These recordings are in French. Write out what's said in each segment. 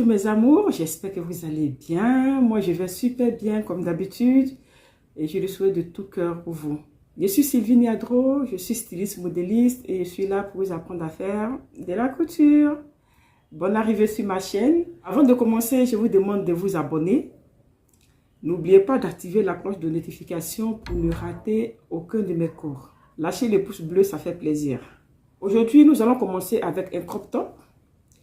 Bonjour mes amours, j'espère que vous allez bien. Moi je vais super bien comme d'habitude et je le souhaite de tout cœur pour vous. Je suis Sylvie Niadro, je suis styliste modéliste et je suis là pour vous apprendre à faire de la couture. Bonne arrivée sur ma chaîne. Avant de commencer, je vous demande de vous abonner. N'oubliez pas d'activer la cloche de notification pour ne rater aucun de mes cours. Lâchez le pouce bleu, ça fait plaisir. Aujourd'hui, nous allons commencer avec un crop top,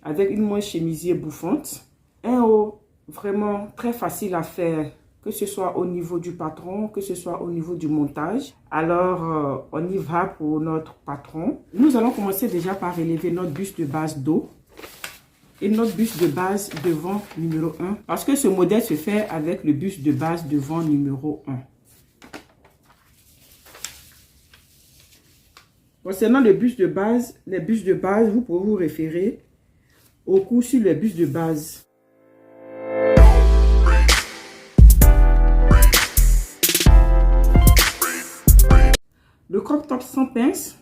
avec une manche chemisier bouffante. Un haut vraiment très facile à faire, que ce soit au niveau du patron, que ce soit au niveau du montage. Alors, on y va pour notre patron. Nous allons commencer déjà par élever notre buste de base dos et notre buste de base devant numéro 1. Parce que ce modèle se fait avec le buste de base devant numéro 1. Concernant le buste de base, les bustes de base, vous pouvez vous référer au cours sur les bustes de base. Le crop top sans pince,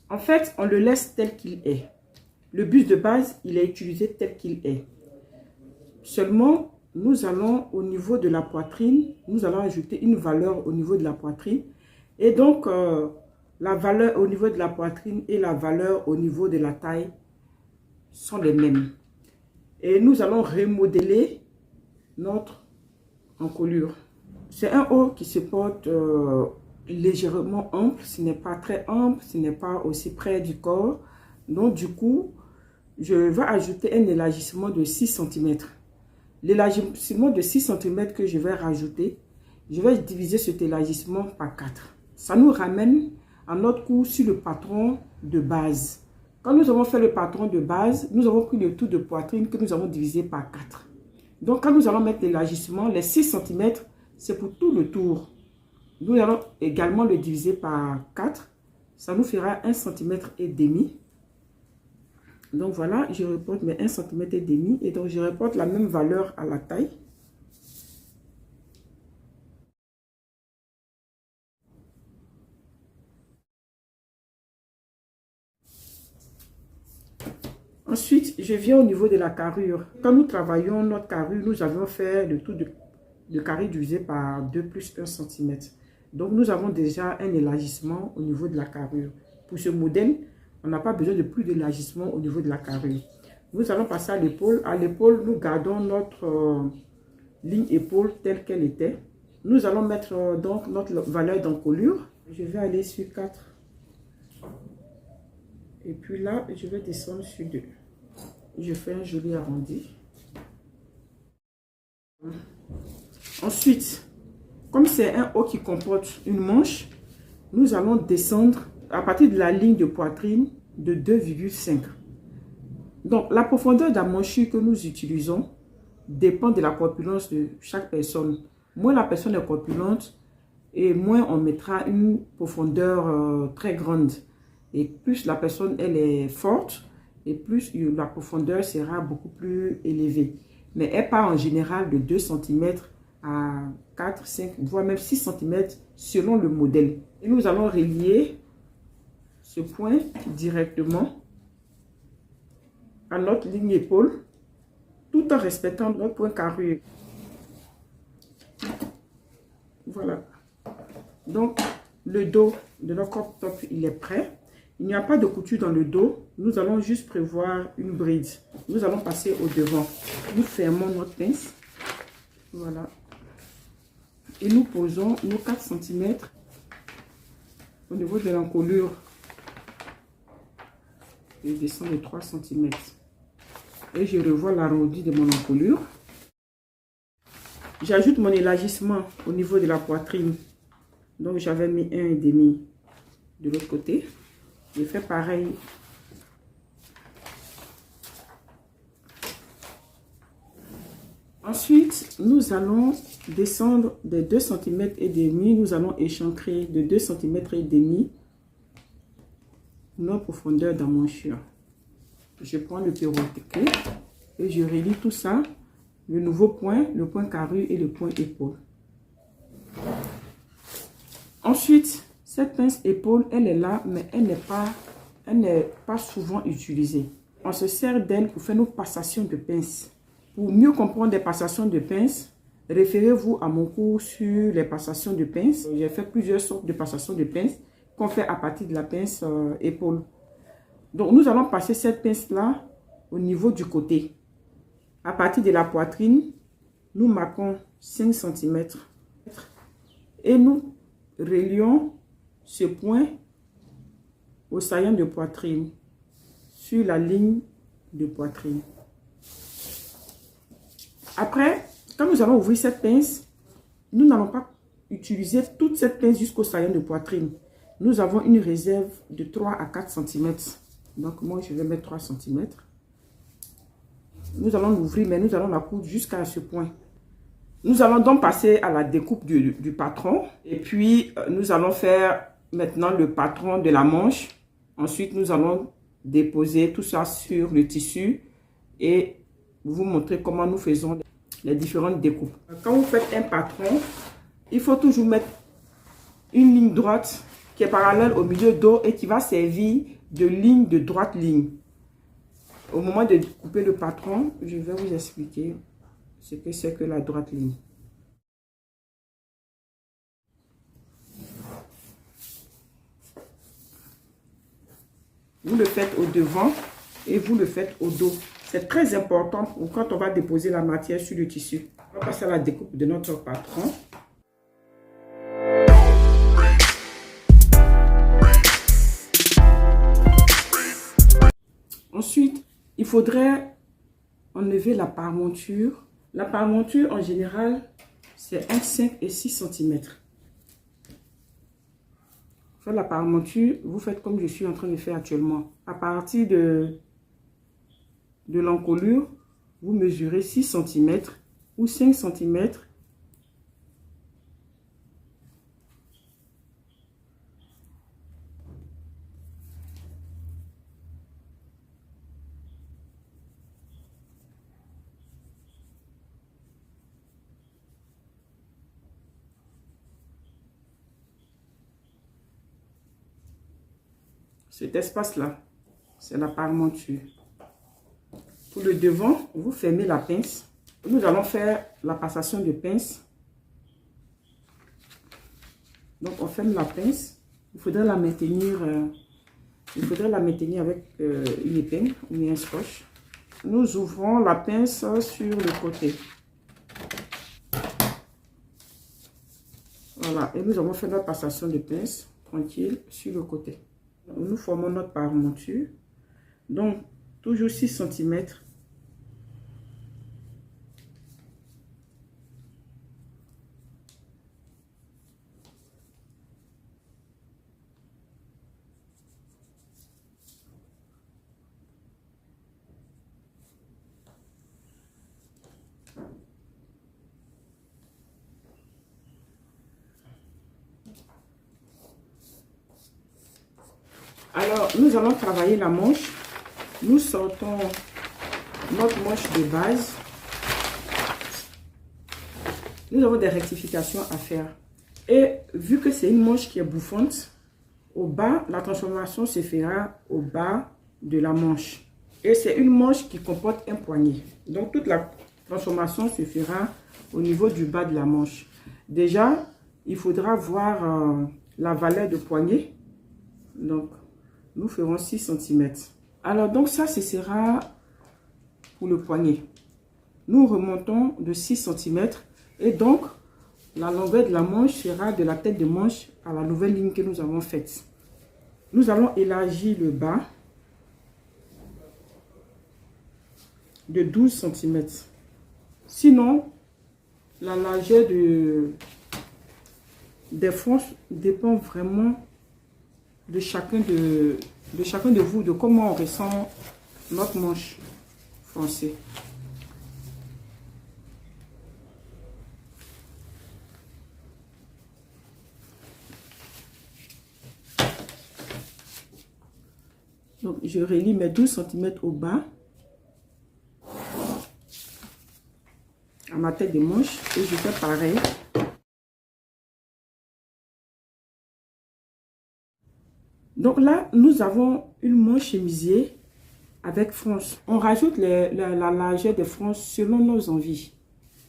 en fait, on le laisse tel qu'il est. Le buste de base, il est utilisé tel qu'il est. Seulement, nous allons au niveau de la poitrine, nous allons ajouter une valeur au niveau de la poitrine. Et donc, la valeur au niveau de la poitrine et la valeur au niveau de la taille sont les mêmes. Et nous allons remodeler notre encolure. C'est un haut qui se porte légèrement ample, ce n'est pas très ample, ce n'est pas aussi près du corps. Donc du coup, je vais ajouter un élargissement de 6 cm. L'élargissement de 6 cm que je vais rajouter, je vais diviser cet élargissement par 4. Ça nous ramène à notre cours sur le patron de base. Quand nous avons fait le patron de base, nous avons pris le tour de poitrine que nous avons divisé par 4. Donc quand nous allons mettre l'élargissement, les 6 cm, c'est pour tout le tour. Nous allons également le diviser par 4. Ça nous fera 1,5 cm. Donc voilà, je reporte mes 1,5 cm et donc je reporte la même valeur à la taille. Ensuite, je viens au niveau de la carrure. Quand nous travaillons notre carrure, nous avons fait le tour de carrure divisé par 2 plus 1 cm. Donc, nous avons déjà un élargissement au niveau de la carrure. Pour ce modèle, on n'a pas besoin de plus d'élargissement au niveau de la carrure. Nous allons passer à l'épaule. À l'épaule, nous gardons notre ligne épaule telle qu'elle était. Nous allons mettre donc notre valeur d'encolure. Je vais aller sur 4. Et puis là, je vais descendre sur 2. Je fais un joli arrondi. Ensuite, comme c'est un haut qui comporte une manche, nous allons descendre à partir de la ligne de poitrine de 2,5. Donc, la profondeur de la manchure que nous utilisons dépend de la corpulence de chaque personne. Moins la personne est corpulente et moins on mettra une profondeur très grande. Et plus la personne elle est forte, et plus la profondeur sera beaucoup plus élevée. Mais elle part en général de 2 cm à 4, 5, voire même 6 cm selon le modèle. Et nous allons relier ce point directement à notre ligne épaule, tout en respectant notre point carrure. Voilà. Donc, le dos de notre crop top, il est prêt. Il n'y a pas de couture dans le dos. Nous allons juste prévoir une bride. Nous allons passer au devant. Nous fermons notre pince. Voilà. Et nous posons nos 4 cm au niveau de l'encolure. Je descends de 3 cm. Et je revois l'arrondi de mon encolure. J'ajoute mon élargissement au niveau de la poitrine. Donc j'avais mis 1,5 de l'autre côté. Je fais pareil. Ensuite, nous allons descendre de 2 cm et demi. Nous allons échancrer de 2 cm et demi notre profondeur d'emmanchure. Je prends le perroquet et je relie tout ça. Le nouveau point, le point carrure et le point épaule. Ensuite, cette pince épaule, elle est là, mais elle n'est pas souvent utilisée. On se sert d'elle pour faire nos passations de pince. Pour mieux comprendre les passations de pince, référez-vous à mon cours sur les passations de pince. J'ai fait plusieurs sortes de passations de pince qu'on fait à partir de la pince épaule. Donc, nous allons passer cette pince-là au niveau du côté. À partir de la poitrine, nous marquons 5 cm. Et nous relions ce point au saillant de poitrine sur la ligne de poitrine. Après, quand nous allons ouvrir cette pince, nous n'allons pas utiliser toute cette pince jusqu'au saillant de poitrine. Nous avons une réserve de 3 à 4 cm. Donc, moi, je vais mettre 3 cm. Nous allons l'ouvrir, mais nous allons la coudre jusqu'à ce point. Nous allons donc passer à la découpe du patron. Et puis, nous allons faire maintenant le patron de la manche. Ensuite, nous allons déposer tout ça sur le tissu et vous montrer comment nous faisons les différentes découpes. Quand vous faites un patron, il faut toujours mettre une ligne droite qui est parallèle au milieu dos et qui va servir de ligne de droite ligne. Au moment de couper le patron, je vais vous expliquer ce que c'est que la droite ligne. Vous le faites au devant et vous le faites au dos. C'est très important quand on va déposer la matière sur le tissu. On va passer à la découpe de notre patron. Ensuite, il faudrait enlever la paremonture. La paremonture, en général, c'est entre 5 et 6 cm. Pour faire la paremonture, vous faites comme je suis en train de faire actuellement. À partir de l'encolure, vous mesurez 6 cm ou 5 cm. Cet espace-là, c'est la paremonture. Pour le devant, vous fermez la pince. Nous allons faire la passation de pince. Donc, on ferme la pince. Il faudrait la maintenir, avec une épingle ou un scotch. Nous ouvrons la pince sur le côté. Voilà, et nous avons fait notre passation de pince tranquille sur le côté. Nous formons notre paremonture. Donc, toujours 6 cm. Alors, nous allons travailler la manche. Nous sortons notre manche de base. Nous avons des rectifications à faire. Et vu que c'est une manche qui est bouffante, au bas, la transformation se fera au bas de la manche. Et c'est une manche qui comporte un poignet. Donc, toute la transformation se fera au niveau du bas de la manche. Déjà, il faudra voir la valeur de poignet. Donc, nous ferons 6 cm. Alors, donc ça, ce sera pour le poignet. Nous remontons de 6 cm et donc, la longueur de la manche sera de la tête de manche à la nouvelle ligne que nous avons faite. Nous allons élargir le bas de 12 cm. Sinon, la largeur des franges dépend vraiment de chacun de vous, de comment on ressent notre manche froncée. Donc, je relie mes 12 cm au bas à ma tête de manche et je fais pareil. Donc là, nous avons une manche chemisier avec franges. On rajoute la largeur des franges selon nos envies.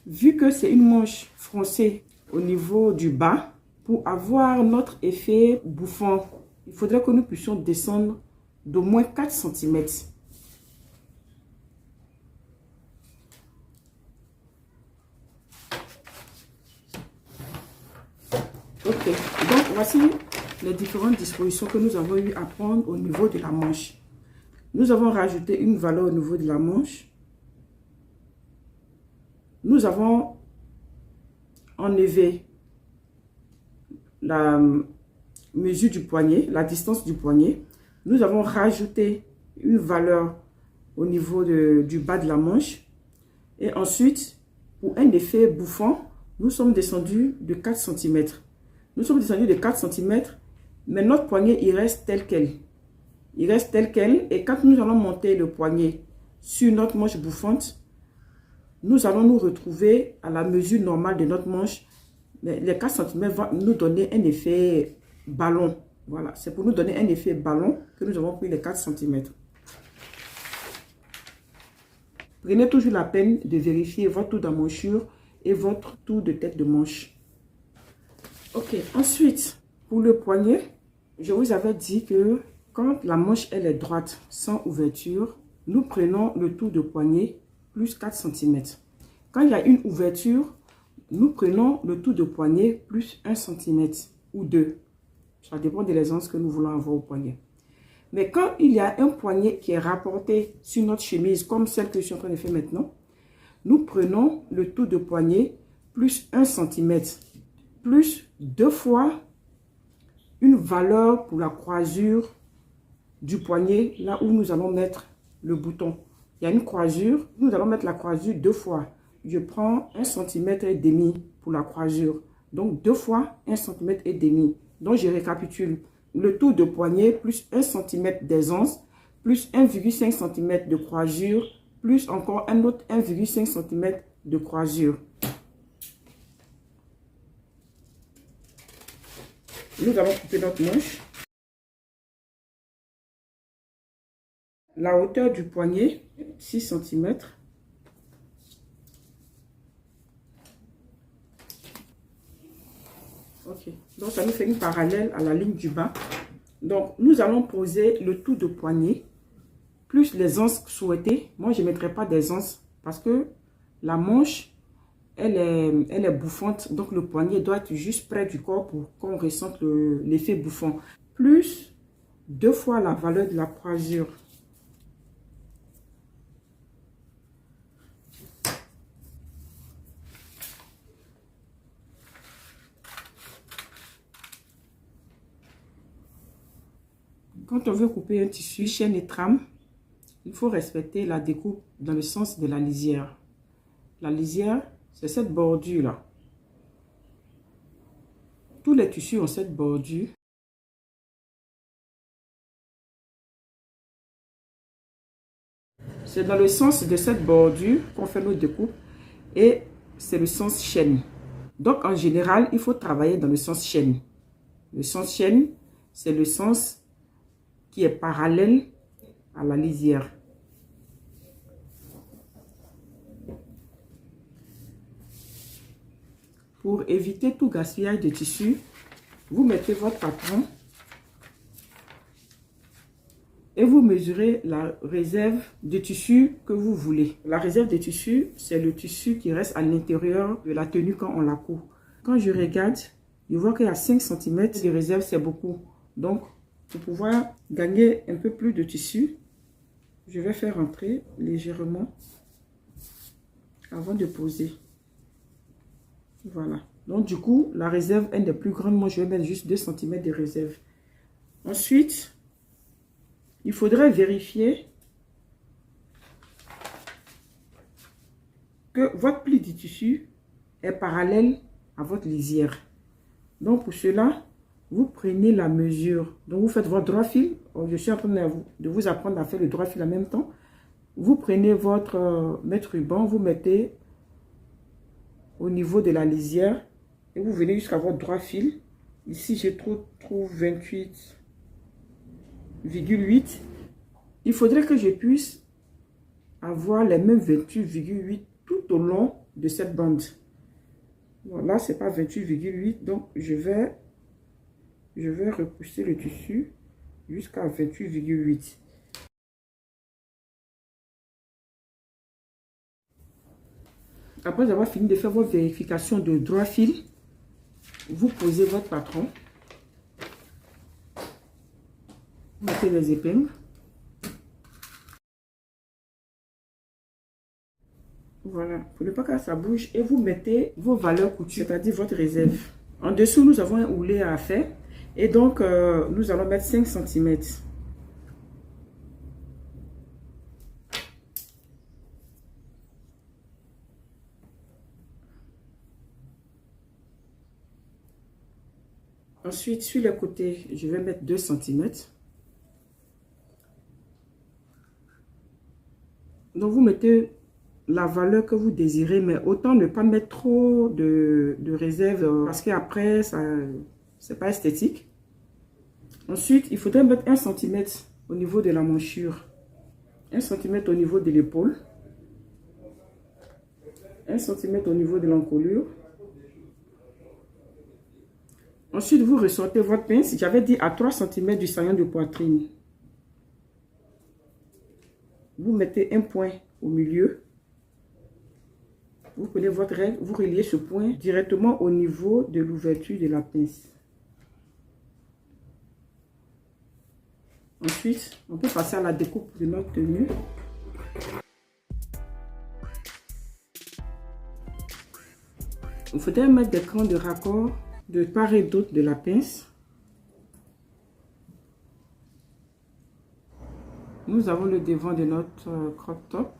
Vu que c'est une manche froncée au niveau du bas, pour avoir notre effet bouffant, il faudrait que nous puissions descendre d'au moins 4 cm. Ok, donc voici les différentes dispositions que nous avons eu à prendre au niveau de la manche. Nous avons rajouté une valeur au niveau de la manche. Nous avons enlevé la mesure du poignet, la distance du poignet. Nous avons rajouté une valeur au niveau du bas de la manche. Et ensuite, pour un effet bouffant, nous sommes descendus de 4 cm. Nous sommes descendus de 4 cm, mais notre poignet, il reste tel quel. Il reste tel quel. Et quand nous allons monter le poignet sur notre manche bouffante, nous allons nous retrouver à la mesure normale de notre manche. Mais les 4 cm vont nous donner un effet ballon. Voilà, c'est pour nous donner un effet ballon que nous avons pris les 4 cm. Prenez toujours la peine de vérifier votre tour d'emmanchure et votre tour de tête de manche. Ok, ensuite, pour le poignet, je vous avais dit que quand la manche elle est droite, sans ouverture, nous prenons le tour de poignet plus 4 cm. Quand il y a une ouverture, nous prenons le tour de poignet plus 1 cm ou 2. Ça dépend de l'aisance que nous voulons avoir au poignet. Mais quand il y a un poignet qui est rapporté sur notre chemise, comme celle que je suis en train de faire maintenant, nous prenons le tour de poignet plus 1 cm, plus 2 fois une valeur pour la croisure du poignet, là où nous allons mettre le bouton. Il y a une croisure, nous allons mettre la croisure 2 fois. Je prends 1,5 cm pour la croisure. Donc 2 fois 1,5 cm. Donc je récapitule. Le tour de poignet plus 1 cm d'aisance, plus 1,5 cm de croisure, plus encore un autre 1,5 cm de croisure. Nous allons couper notre manche. La hauteur du poignet, 6 cm. Ok, donc ça nous fait une parallèle à la ligne du bas. Donc nous allons poser le tour de poignet plus les anses souhaitées. Moi je ne mettrai pas des anses parce que la manche elle est bouffante, donc le poignet doit être juste près du corps pour qu'on ressente l'effet bouffant. Plus 2 fois la valeur de la croisure. Quand on veut couper un tissu, chaîne et trame, il faut respecter la découpe dans le sens de la lisière. La lisière, c'est cette bordure-là. Tous les tissus ont cette bordure. C'est dans le sens de cette bordure qu'on fait nos découpes et c'est le sens chaîne. Donc en général, il faut travailler dans le sens chaîne. Le sens chaîne, c'est le sens qui est parallèle à la lisière. Pour éviter tout gaspillage de tissu, vous mettez votre patron et vous mesurez la réserve de tissu que vous voulez. La réserve de tissu, c'est le tissu qui reste à l'intérieur de la tenue quand on la coud. Quand je regarde, je vois qu'il y a 5 cm de réserve, c'est beaucoup. Donc, pour pouvoir gagner un peu plus de tissu, je vais faire rentrer légèrement avant de poser. Voilà. Donc, du coup, la réserve, une des plus grandes, moi, je vais mettre juste 2 cm de réserve. Ensuite, il faudrait vérifier que votre pli du tissu est parallèle à votre lisière. Donc, pour cela, vous prenez la mesure. Donc, vous faites votre droit fil. Je suis en train de vous apprendre à faire le droit fil en même temps. Vous prenez votre mètre ruban, vous mettez au niveau de la lisière et vous venez jusqu'à votre droit fil. Ici, je trouve 28,8 Il faudrait que je puisse avoir les mêmes 28,8 tout au long de cette bande. Voilà, c'est pas 28,8, donc je vais repousser le tissu jusqu'à 28,8. Après avoir fini de faire votre vérification de droit fil, vous posez votre patron. Vous mettez les épingles. Voilà, pour ne pas que ça bouge, et vous mettez vos valeurs couture, c'est-à-dire votre réserve. En dessous, nous avons un houlet à faire, et donc nous allons mettre 5 cm. Ensuite, sur les côtés, je vais mettre 2 cm. Donc, vous mettez la valeur que vous désirez, mais autant ne pas mettre trop de réserve parce qu'après, c'est pas esthétique. Ensuite, il faudrait mettre 1 cm au niveau de la manchure, 1 cm au niveau de l'épaule, 1 cm au niveau de l'encolure. Ensuite, vous ressortez votre pince. J'avais dit à 3 cm du saillant de poitrine. Vous mettez un point au milieu. Vous prenez votre règle, vous reliez ce point directement au niveau de l'ouverture de la pince. Ensuite, on peut passer à la découpe de notre tenue. Il faudrait mettre des crans de raccord de part et d'autre de la pince. Nous avons le devant de notre crop top.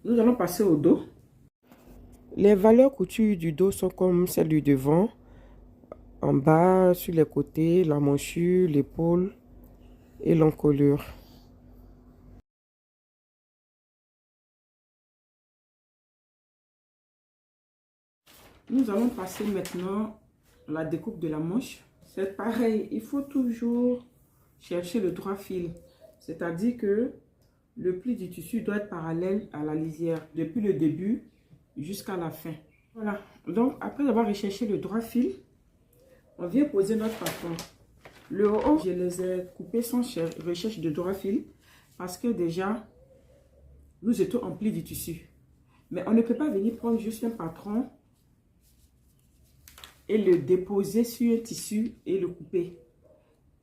Nous allons passer au dos. Les valeurs couture du dos sont comme celles du devant. En bas, sur les côtés, la manchure, l'épaule et l'encolure. Nous allons passer maintenant à la découpe de la manche. C'est pareil, il faut toujours chercher le droit fil. C'est-à-dire que le pli du tissu doit être parallèle à la lisière depuis le début jusqu'à la fin. Voilà, donc après avoir recherché le droit fil, on vient poser notre patron. Le haut, je les ai coupés sans recherche de droit fil parce que déjà, nous étions en pli du tissu. Mais on ne peut pas venir prendre juste un patron et le déposer sur un tissu et le couper.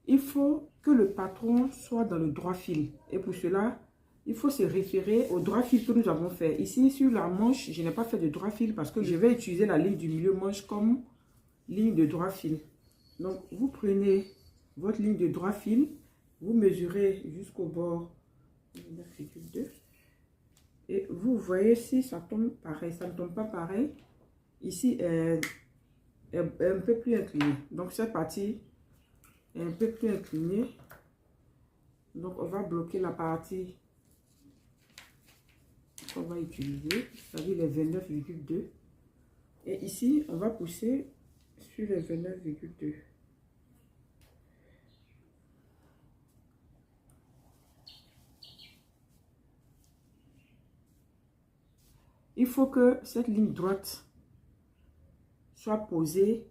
Il faut que le patron soit dans le droit fil. Et pour cela, il faut se référer au droit fil que nous avons fait. Ici, sur la manche, je n'ai pas fait de droit fil parce que je vais utiliser la ligne du milieu manche comme ligne de droit fil. Donc, vous prenez votre ligne de droit fil, vous mesurez jusqu'au bord 9,2 et vous voyez si ça tombe pareil. Ça ne tombe pas pareil. Ici, est un peu plus inclinée. Donc, cette partie est un peu plus inclinée. Donc, on va bloquer la partie qu'on va utiliser, c'est-à-dire les 29,2. Et ici, on va pousser sur les 29,2. Il faut que cette ligne droite soit posée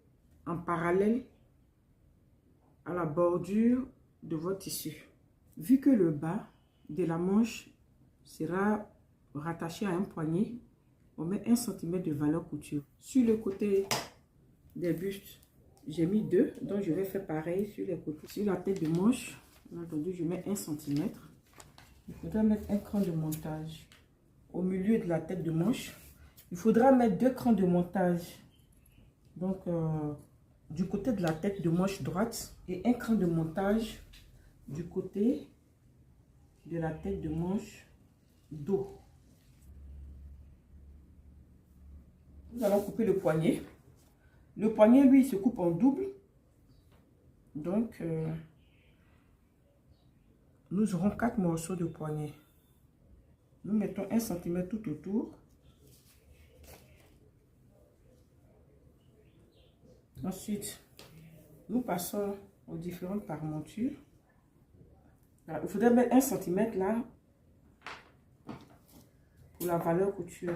en parallèle à la bordure de votre tissu. Vu que le bas de la manche sera rattaché à un poignet, on met 1 cm de valeur couture. Sur le côté des bustes, j'ai mis 2, donc je vais faire pareil sur les côtés. Sur la tête de manche, bien entendu, je mets 1 cm. Il faudra mettre un cran de montage au milieu de la tête de manche. Il faudra mettre 2 crans de montage. Donc, du côté de la tête de manche droite et un cran de montage du côté de la tête de manche dos. Nous allons couper le poignet. Le poignet, lui, se coupe en double. Donc, nous aurons 4 morceaux de poignet. Nous mettons 1 cm tout autour. Ensuite, nous passons aux différentes parmentures. Voilà, il faudrait mettre 1 cm là pour la valeur couture.